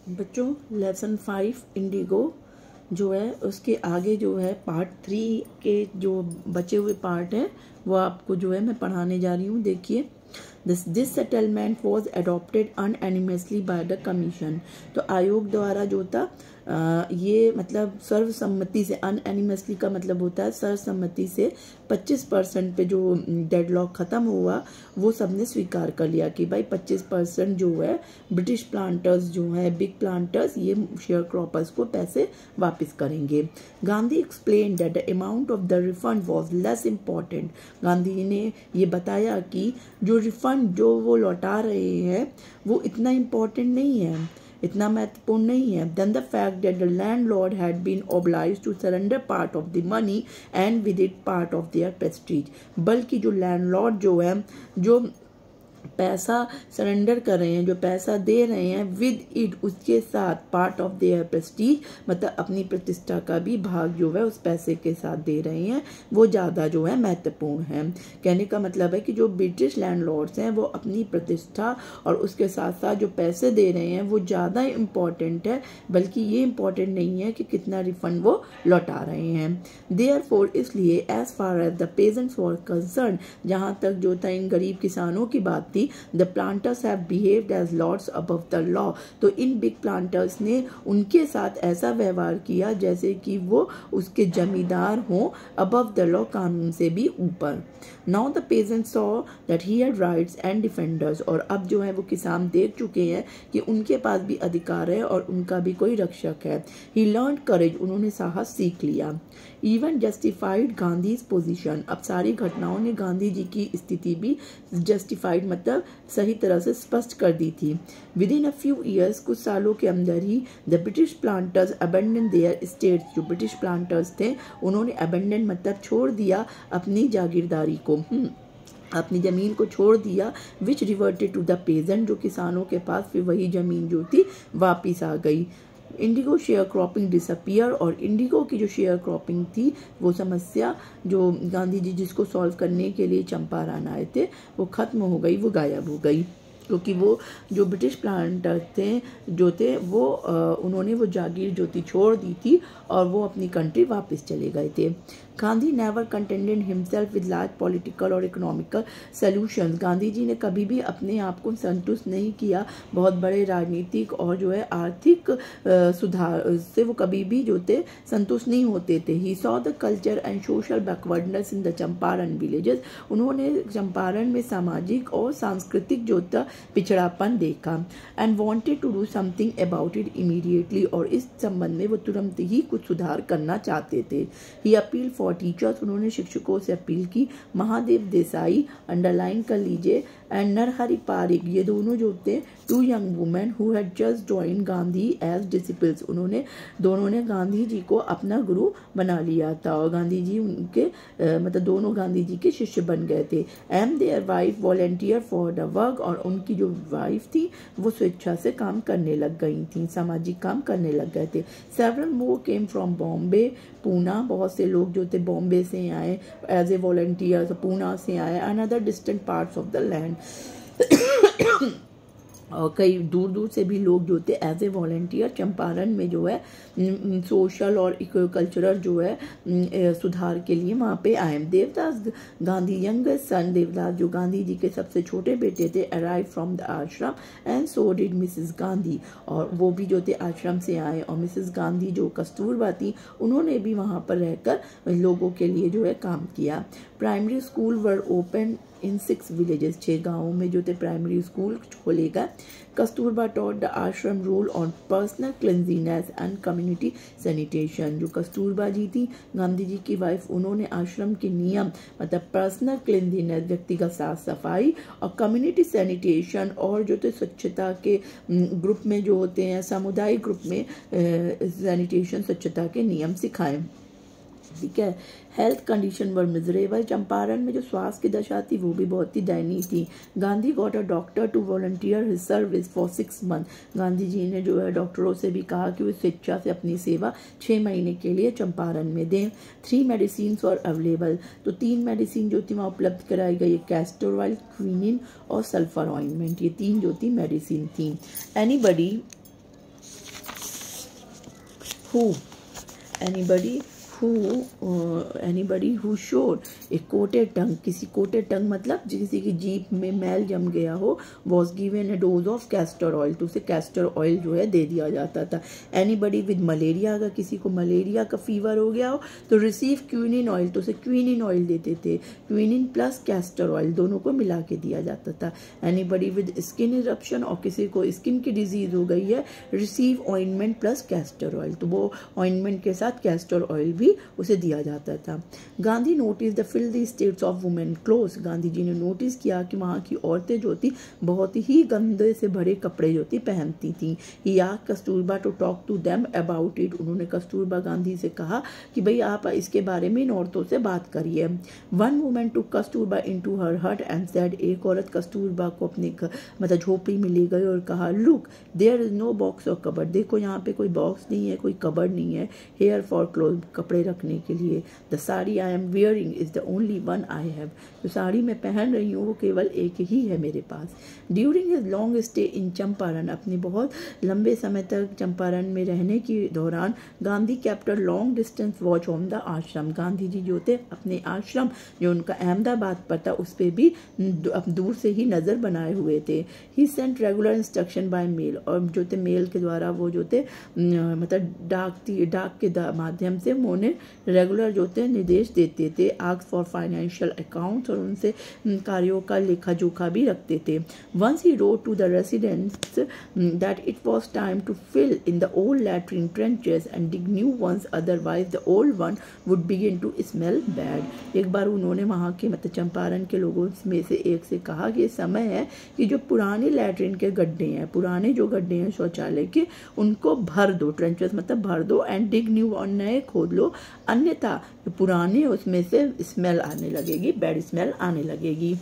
बच्चों lesson 5 Indigo जो है उसके आगे जो है पार्ट 3 के जो बचे हुए पार्ट है वो आपको जो है मैं पढ़ाने जा रही हूँ। देखिए, this settlement was adopted unanimously by the commission. तो आयोग द्वारा जो था ये मतलब सर्वसम्मति से, अनएनिमसली का मतलब होता है सर्वसम्मति से 25% पे जो डेडलॉक ख़त्म हुआ वो सबने स्वीकार कर लिया कि भाई 25% जो है ब्रिटिश प्लांटर्स जो है, बिग प्लांटर्स, ये शेयर क्रॉपर्स को पैसे वापस करेंगे। Gandhi explain that the amount of the refund was less important. Gandhi ji ने ये बताया कि जो रिफंड जो वो लौटा रहे हैं वो इतना इम्पोर्टेंट नहीं है, इतना महत्वपूर्ण नहीं है, then the fact that the landlord had been obliged to surrender part of the money and with it part of their prestige. बल्कि जो लैंडलॉर्ड जो है, जो पैसा सरेंडर कर रहे हैं, जो पैसा दे रहे हैं, विद इट उसके साथ पार्ट ऑफ देयर प्रेस्टीज, मतलब अपनी प्रतिष्ठा का भी भाग जो है उस पैसे के साथ दे रहे हैं, वो ज़्यादा जो है महत्वपूर्ण है। कहने का मतलब है कि जो ब्रिटिश लैंडलॉर्ड्स हैं वो अपनी प्रतिष्ठा और उसके साथ साथ जो पैसे दे रहे हैं वो ज़्यादा इम्पॉर्टेंट है, बल्कि ये इम्पॉर्टेंट नहीं है कि कितना रिफंड वो लौटा रहे हैं। देयरफॉर इसलिए as far as the peasants were concerned, जहाँ तक जो था इन गरीब किसानों की बात थी, the planters have behaved as lords above the law. तो इन बिग प्लांटर्स ने उनके साथ ऐसा व्यवहार किया जैसे कि वो उसके जमींदार हों, अबव द लॉ, कानून से भी ऊपर। Now the pageants saw that he had rights and defenders. और अब जो है वो किसान देख चुके हैं कि उनके पास भी अधिकार है और उनका भी कोई रक्षक है। ही लर्नड करेज, उन्होंने साहस सीख लिया। इवन जस्टिफाइड गांधीज पोजीशन, अब सारी घटनाओं ने गांधी जी की स्थिति भी जस्टिफाइड मतलब सही तरह से स्पष्ट कर दी थी। Within a few years, कुछ सालों के अंदर ही, the British planters abandon their states, जो ब्रिटिश प्लांटर्स थे उन्होंने अबेंडन मतलब छोड़ दिया अपनी जागीरदारी को, अपनी ज़मीन को छोड़ दिया, विच रिवर्टेड टू द पेजेंट, जो किसानों के पास फिर वही ज़मीन जो थी वापिस आ गई। इंडिगो शेयर क्रॉपिंग डिसअपियर, और इंडिगो की जो शेयर क्रॉपिंग थी वो समस्या जो गांधी जी जिसको सॉल्व करने के लिए चंपारण आए थे वो ख़त्म हो गई, वो गायब हो गई, क्योंकि वो जो ब्रिटिश प्लांटर थे वो उन्होंने वो जागीर जो थी छोड़ दी थी और वो अपनी कंट्री वापस चले गए थे। Gandhi never contented himself with large political और इकोनॉमिकल सॉल्यूशंस। गांधी जी ने कभी भी अपने आप को संतुष्ट नहीं किया बहुत बड़े राजनीतिक और जो है आर्थिक सुधार से, वो कभी भी जो थे संतुष्ट नहीं होते थे। He saw the culture and social backwardness in the Champaran villages, उन्होंने चंपारण में सामाजिक और सांस्कृतिक जो था पिछड़ापन देखा, and wanted to do something about it immediately, और इस संबंध में वो तुरंत ही कुछ सुधार करना चाहते थे। ही अपील फॉर टीचर्स, उन्होंने शिक्षकों से अपील की। महादेव देसाई, अंडरलाइन कर लीजिए, एंड नरहरि पारिक, ये दोनों जो थे two young women who had just join Gandhi as disciples, दोनों ने गांधी जी को अपना गुरु बना लिया था और गांधी जी उनके मतलब दोनों गांधी जी के शिष्य बन गए थे। And their wife volunteer for the work, और उनकी जो वाइफ थी वो स्वेच्छा से काम करने लग गई थी, सामाजिक काम करने लग गए थे। Several more came from Bombay, Poona, बहुत से लोग जो थे बॉम्बे से आए एज ए वॉलंटियर, पूना से आए, another distant parts of the land और कई दूर दूर से भी लोग जो थे एज ए वॉलंटियर चंपारण में जो है सोशल और कल्चरल जो है सुधार के लिए वहाँ पे आए। देवदास गांधी यंगेस्ट सन, देवदास जो गांधी जी के सबसे छोटे बेटे थे, अराइव फ्रॉम द आश्रम, and so did Mrs Gandhi, और वो भी जो थे आश्रम से आए, और मिसेस गांधी जो कस्तूरबा थी उन्होंने भी वहाँ पर रहकर लोगों के लिए जो है काम किया। Primary school were open in 6 villages, 6 गाँवों में जो थे प्राइमरी स्कूल खोलेगा। Kasturba taught the ashram rule on personal cleanliness and community sanitation, जो कस्तूरबा जी थी गांधी जी की वाइफ, उन्होंने आश्रम के नियम मतलब पर्सनल क्लिनजीनेस व्यक्तिगत साफ सफाई और कम्युनिटी सैनिटेशन और जो थे स्वच्छता के ग्रुप में जो होते हैं सामुदायिक ग्रुप में सैनिटेशन स्वच्छता के नियम सिखाए। ठीक है। हेल्थ कंडीशन वर मिजरेबल, चंपारण में जो स्वास्थ्य की दशा थी वो भी बहुत ही दयनीय थी। Gandhi got a doctor to volunteer his service for 6 month, Gandhi ji ने जो है डॉक्टरों से भी कहा कि वो स्वेच्छा से अपनी सेवा 6 महीने के लिए चंपारण में दें। 3 मेडिसिन और अवेलेबल, तो 3 मेडिसिन जो थी वहाँ उपलब्ध कराई गई, कैस्टर ऑयल, क्विनिन और सल्फर ऑइंटमेंट, ये 3 जो थी मेडिसिन थी। Anybody who anybody who showed a coated tongue, किसी coated tongue मतलब किसी की जीभ में मैल जम गया हो, was given a dose of castor oil, तो उसे castor oil जो है दे दिया जाता था. anybody with malaria, अगर किसी को मलेरिया का फीवर हो गया हो तो receive quinine oil, तो उसे quinine oil देते थे. quinine plus castor oil दोनों को मिला के दिया जाता था. anybody with skin eruption, और किसी को स्किन की डिजीज हो गई है, receive ointment plus castor oil, तो वो ointment के साथ castor oil भी उसे दिया जाता था. Gandhi notice the filthy states of women clothes, Gandhi ji ने नोटिस किया कि वहाँ की औरतें जो थी बहुत ही गंदे से भरे कपड़े जो थी पहनती थी. He asked Kasturba to talk to them about it, उन्होंने कस्तूरबा गांधी से कहा कि भाई आप इसके बारे में इन औरतों से बात करिए. One women to Kasturba into her hut and said, एक औरत कस्तूरबा को अपने मतलब झोपड़ी में ले गई और कहा, look there is no box और कबर्ड, देखो यहाँ पे कोई बॉक्स नहीं है, कोई कबर्ड नहीं है, हेयर फॉर क्लोथ, कपड़े रखने के लिए. The sari I am wearing is the only one I have, जो साड़ी मैं पहन रही हूँ वो केवल एक ही है मेरे पास. During his long stay in Champaran, अपने बहुत लंबे समय तक चंपारण में रहने के दौरान Gandhi kept long distance watch on the ashram, Gandhi जी जो थे अपने आश्रम जो उनका अहमदाबाद पर था उस पर भी दूर से ही नज़र बनाए हुए थे. He sent regular instruction by mail, और जो थे मेल के द्वारा वो जो थे मतलब डाक के माध्यम से उन्हें रेगुलर जो थे निर्देश देते थे. आस्क फॉर फाइनेंशियल अकाउंट्स, और उनसे कार्यों का लेखा जोखा भी रखते थे. Once he wrote to the residents that it was time to fill in the old latrine trenches and dig new ones, otherwise the old one would begin to smell bad. एक बार उन्होंने वहाँ के मतलब चंपारण के लोगों में से एक से कहा कि ये समय है कि जो पुराने लैट्रिन के गड्ढे हैं, पुराने जो गड्ढे हैं शौचालय के, उनको भर दो, ट्रेंचेस मतलब भर दो, एंड डिग न्यू, और नए खोद लो, अन्यथा पुराने उसमें से स्मेल आने लगेगी, बैड स्मेल आने लगेगी.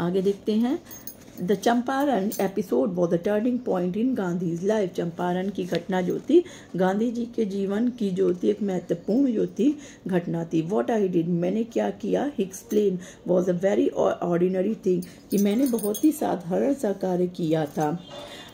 आगे देखते हैं. The Champaran episode was the turning point in Gandhi's life, Champaran की घटना जो थी गांधी जी के जीवन की जो थी एक महत्वपूर्ण जो थी घटना थी. वॉट आई डिड, मैंने क्या किया, he explain, was a very ordinary thing, कि मैंने बहुत ही साधारण सा कार्य किया था.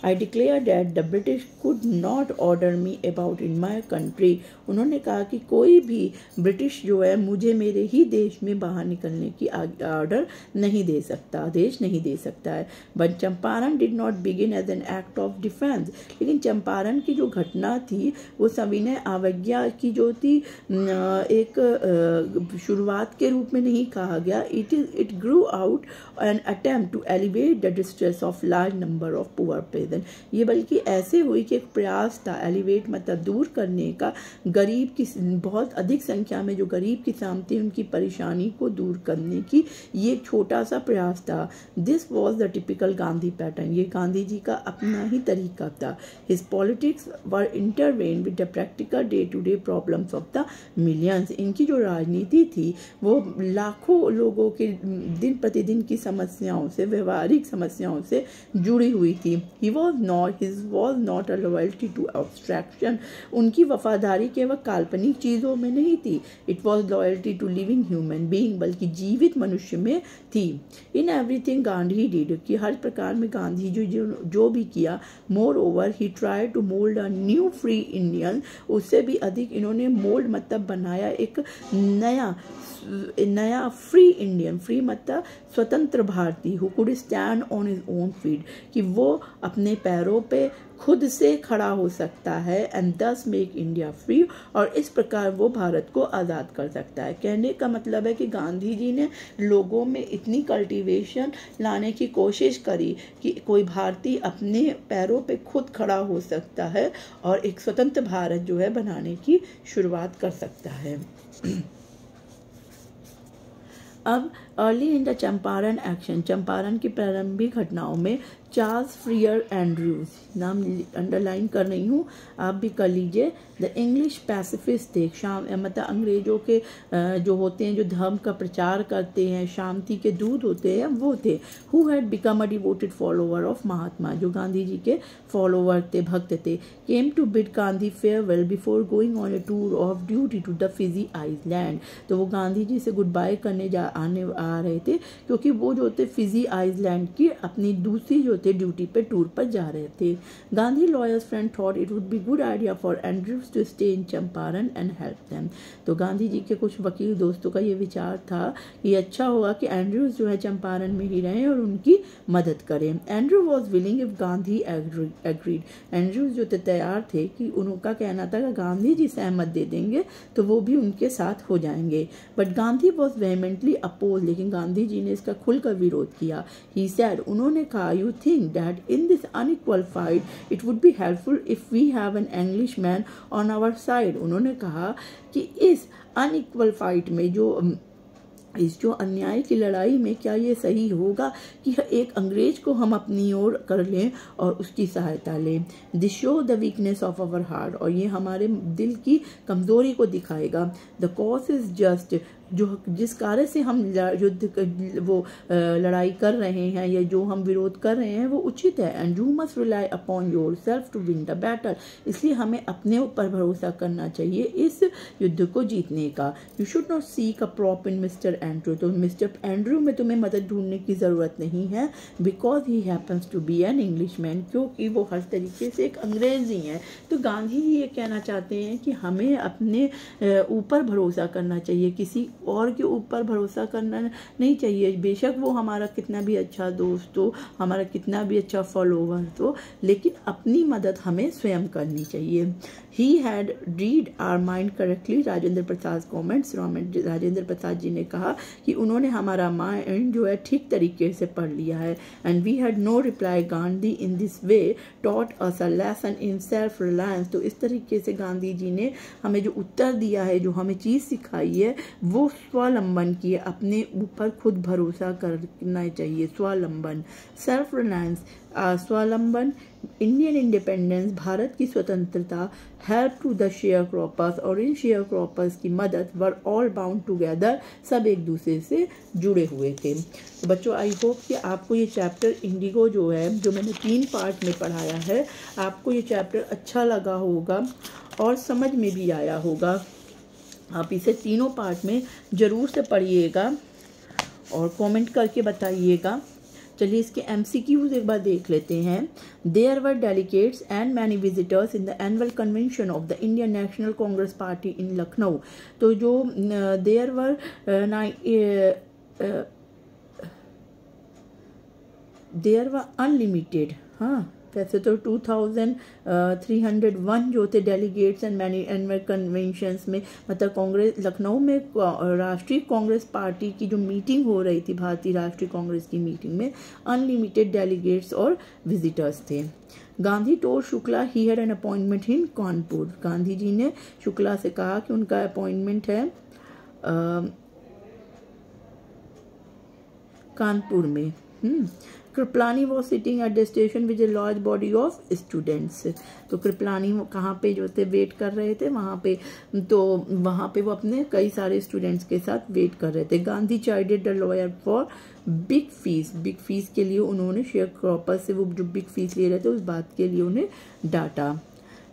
I declare that the British could not order me about in my country. उन्होंने कहा कि कोई भी ब्रिटिश जो है मुझे मेरे ही देश में बाहर निकलने की ऑर्डर नहीं दे सकता, आदेश नहीं दे सकता है. But Champaran did not begin as an act of defence, लेकिन चंपारण की जो घटना थी वो सविनय अवज्ञा की जो थी एक शुरुआत के रूप में नहीं कहा गया. It grew out an attempt to alleviate the distress of large number of poor people. ये बल्कि ऐसे हुई कि एक प्रयास था, एलिवेट मतलब दूर करने का, गरीब की बहुत अधिक संख्या में जो गरीब किसान थे उनकी परेशानी को दूर करने की, ये एक छोटा सा प्रयास था. This was the typical Gandhi pattern, ये गांधी जी का अपना ही तरीका था. His politics were intervene with the practical day to day problems of the millions, इनकी जो राजनीति थी वो लाखों लोगों के दिन प्रतिदिन की समस्याओं से, व्यवहारिक समस्याओं से जुड़ी हुई थी. His was not a loyalty to abstraction, उनकी वफादारी केवल काल्पनिक चीज़ों में नहीं थी. It was loyalty to living human being, बल्कि जीवित मनुष्य में थी. In everything गांधी did, कि हर प्रकार में गांधी जो भी किया, moreover he tried to mold a new free Indian, उससे भी अधिक इन्होंने मोल्ड मतलब बनाया एक नया फ्री इंडियन, फ्री मतलब स्वतंत्र भारतीय, who could stand on his own feet, कि वो अपने पैरों पे खुद से खड़ा हो सकता है, एंड दस मेक इंडिया फ्री, और इस प्रकार वो भारत को आज़ाद कर सकता है. कहने का मतलब है कि गांधी जी ने लोगों में इतनी कल्टीवेशन लाने की कोशिश करी कि कोई भारतीय अपने पैरों पे खुद खड़ा हो सकता है और एक स्वतंत्र भारत जो है बनाने की शुरुआत कर सकता है. अब early in the Champaran action, Champaran की प्रारंभिक घटनाओं में चार्ल्स फ्रियर एंड्रूज, नाम अंडरलाइन कर रही हूँ, आप भी कर लीजिए. द इंग्लिश पैसिफिस्ट थे, मतलब अंग्रेजों के जो होते हैं जो धर्म का प्रचार करते हैं, शांति के दूत होते हैं, वो थे. Who had become a devoted follower of Mahatma, जो गांधी जी के फॉलोअर थे, भक्त थे. Came to bid Gandhi farewell before going on a tour of duty to the Fiji island, तो वो गांधी जी से गुड बाय करने आ रहे थे, क्योंकि वो जो थे फिजी आइलैंड की अपनी दूसरी जो थे ड्यूटी पे टूर पर जा रहे थे। Gandhi lawyers friend thought it would be good idea for Andrews to stay in Champaran and help them. तो गांधी जी के कुछ वकील दोस्तों का ये विचार था कि अच्छा होगा कि एंड्रूज जो है चंपारण में ही रहें और उनकी मदद करें। Andrew was willing if Gandhi agreed. Andrews जो थे तैयार थे कि उनका कहना था कि गांधी जी सहमत दे देंगे तो वो भी उनके साथ हो जाएंगे। बट गांधी वॉज वेहेमेंटली अपोज, लेकिन गांधी जी ने इसका खुलकर विरोध किया। ही सेड, उन्होंने कहा, you think that in this unequal fight it would be helpful if we have an English man on our side. उन्होंने कहा कि इस अनइक्वल फाइट में इस जो अन्याय की लड़ाई में क्या ये सही होगा कि एक अंग्रेज को हम अपनी ओर कर लें और उसकी सहायता लें। This show the weakness of our heart, और ये हमारे दिल की कमजोरी को दिखाएगा। द कॉज इज जस्ट, जो जिस कार्य से हम लड़ाई कर रहे हैं या जो हम विरोध कर रहे हैं वो उचित है। And you must rely upon your self to win the battle, इसलिए हमें अपने ऊपर भरोसा करना चाहिए इस युद्ध को जीतने का। You should not seek a prop in mister Andrew, तो मिस्टर एंड्रू में तुम्हें मदद ढूंढने की जरूरत नहीं है, because he happens to be an English man, क्योंकि वो हर तरीके से एक अंग्रेज ही है। तो गांधी जी ये कहना चाहते हैं कि हमें अपने ऊपर भरोसा करना चाहिए, किसी और के ऊपर भरोसा करना नहीं चाहिए। बेशक वो हमारा कितना भी अच्छा दोस्त हो, हमारा कितना भी अच्छा फॉलोवर हो, लेकिन अपनी मदद हमें स्वयं करनी चाहिए। He had read our mind correctly, Rajendra Prasad comments. Rajendra Prasad ji ने कहा कि उन्होंने हमारा माइंड जो है ठीक तरीके से पढ़ लिया है। And we had no reply, Gandhi in this way taught us a lesson in self reliance. तो इस तरीके से गांधी जी ने हमें जो उत्तर दिया है, जो हमें चीज़ सिखाई है, वो स्वावलंबन की है, अपने ऊपर खुद भरोसा करना चाहिए। स्वावलंबन, सेल्फ रिलायंस, स्वावलंबन, इंडियन इंडिपेंडेंस, भारत की स्वतंत्रता, help to the share croppers, और इन शेयर क्रॉपर्स की मदद, वर ऑल बाउंड टुगेदर, सब एक दूसरे से जुड़े हुए थे। तो बच्चों, आई होप कि आपको ये चैप्टर इंडिगो जो है, जो मैंने 3 पार्ट में पढ़ाया है, आपको ये चैप्टर अच्छा लगा होगा और समझ में भी आया होगा। आप इसे तीनों पार्ट में ज़रूर से पढ़िएगा और कमेंट करके बताइएगा। चलिए इसके MCQs एक बार देख लेते हैं। There were delegates and many visitors in the annual convention of the Indian National Congress party in Lucknow. तो जो देयर वर अनलिमिटेड, हाँ वैसे तो 2301 जो थे delegates and many annual conventions में, मतलब कांग्रेस लखनऊ में राष्ट्रीय कांग्रेस पार्टी की जो मीटिंग हो रही थी, भारतीय राष्ट्रीय कांग्रेस की मीटिंग में अनलिमिटेड डेलीगेट्स और विजिटर्स थे। Gandhi told Shukla he had an appointment in Kanpur. Gandhi ji ने शुक्ला से कहा कि उनका अपॉइंटमेंट है कानपुर में। Kripalani was sitting at the station with a large body of students. तो कृपलानी कहाँ पे जो थे वेट कर रहे थे वहाँ पे, तो वहाँ पे वो अपने कई सारे स्टूडेंट्स के साथ वेट कर रहे थे। Gandhi chartered the lawyer for big fees. Big fees के लिए उन्होंने शेयर क्रॉपर से वो जो बिग फीस ले रहे थे उस बात के लिए उन्हें डांटा।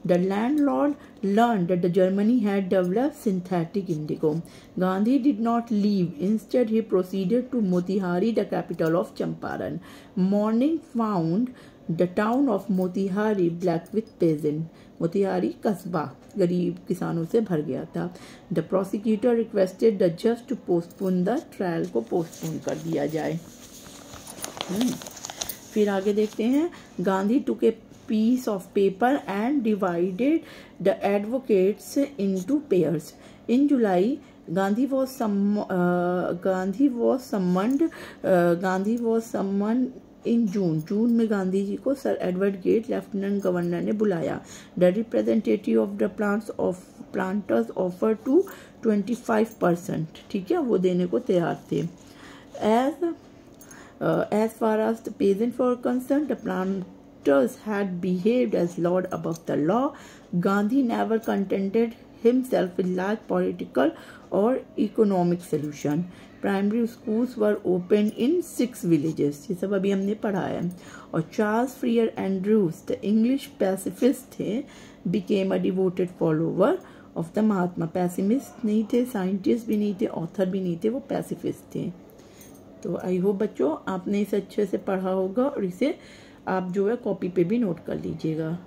The landlord learned that the Germany had developed synthetic indigo. Gandhi did not leave. Instead, he proceeded to Motihari, the capital of Champaran. Morning found the town of Motihari black with peasants. Motihari कस्बा गरीब किसानों से भर गया था। The prosecutor requested the जज to postpone the trial, को postpone कर दिया जाए। फिर आगे देखते हैं। गांधी टुक ए piece of paper and divided the advocates into pairs. In July, Gandhi was summoned in June. जून में गांधी जी को sir Edward Gait lieutenant governor ने बुलाया। The representative of the planters offered to 25%, ठीक है, वो देने को तैयार थे। As far as the peasants were concerned, the planters had behaved as lord above the law. Gandhi never contented himself with large political or economic solution. Primary schools were opened in 6 villages. ये सब अभी हमने पढ़ा है। और Charles Freer Andrews, the English pacifist थे, became a devoted follower of the Mahatma. Pessimist नहीं थे, साइंटिस्ट भी नहीं थे, ऑथर भी नहीं थे, वो पैसिफिस्ट थे। तो आई होप बच्चों आपने इसे अच्छे से पढ़ा होगा और इसे आप जो है कॉपी पे भी नोट कर लीजिएगा।